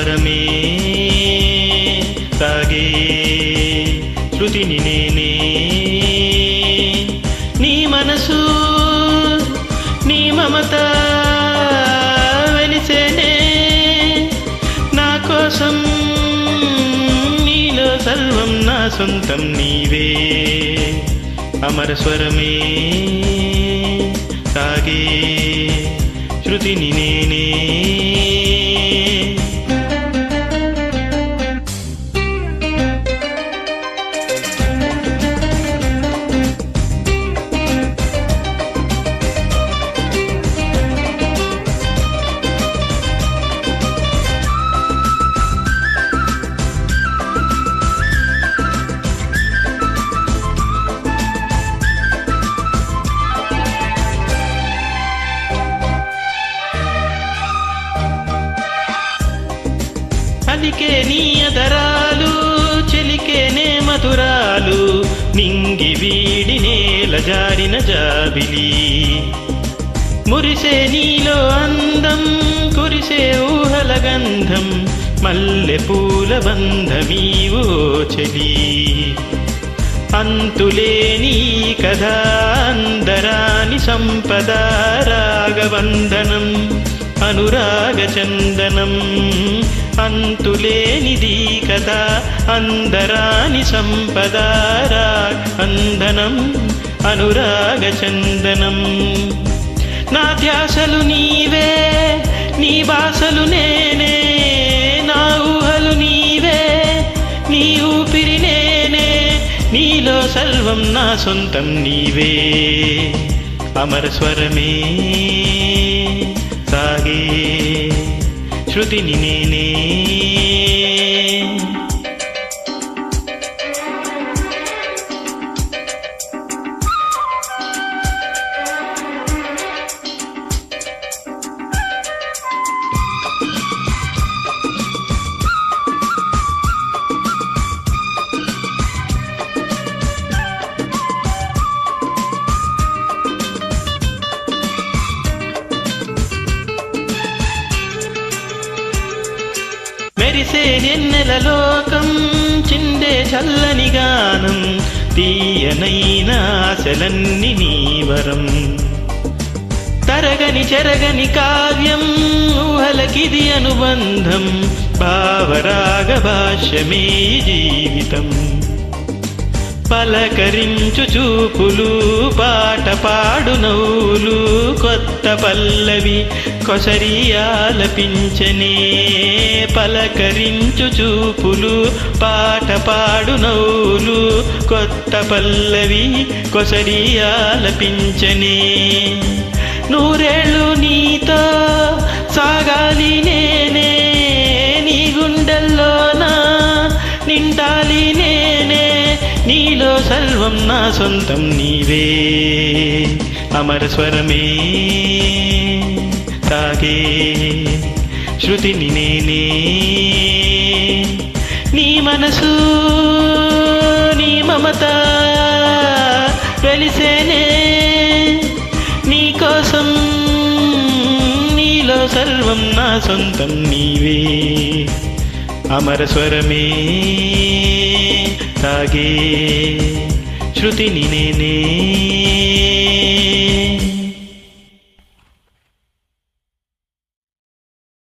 స్వరమే సాగే శృతిని నేనే నీ మనసు నీ మమత వెలిసేనే నా కోసం నీలో సర్వం నా సొంతం నీవే అమర స్వరమే సాగే శృతిని నేనే అలికే నీ అదరాలు చెలికేనే మధురాలు నింగి వీడి నేల జారిన జాబిలి మురిసే నీలో అందం కురిసే ఊహల గంధం మల్లె పూల బంధమీవో చెలి అంతులేని కథా అందరాని సంపద రాగబంధనం అనురాగ చందనం అంతులేనిది కదా అందరాని సంపద అందనం అనురాగ చందనం నా ధ్యాసలు నీవే నీ భాషలు నేనే నా ఊహలు నీవే నీ ఊపిరి నేనే నీలో సర్వం నా సొంతం నీవే అమర స్వరమే సాగే శృతిని నేనే మెరిసే ఎన్నెల లోకం చిందే చల్లని గానం తీయనైన ఆశలన్నీ నీవరం తరగని చెరగని కావ్యం ఊహలకిది అనుబంధం భావరాగ భాష్యమే జీవితం పలకరించు చూపులు పాట పాడు నవ్వులు కొత్త పల్లవి కొసరి ఆలపించనే పలకరించు చూపులు పాట పాడు నవ్వులు కొత్త పల్లవి కొసరి ఆలపించనే నూరేళ్ళు నీతో సాగాలి నేనే నీ గుండెల్లోనా నిండాలి నేనే నీలో సర్వం నా సొంతం నీవే అమర స్వరమే సాగే శృతిని నేనే నీ మనసు నీ మమత వెలిసేనే నీ కోసం నీలో సర్వం నా సొంతం నీవే అమర స్వరమే సాగే శృతిని నేనే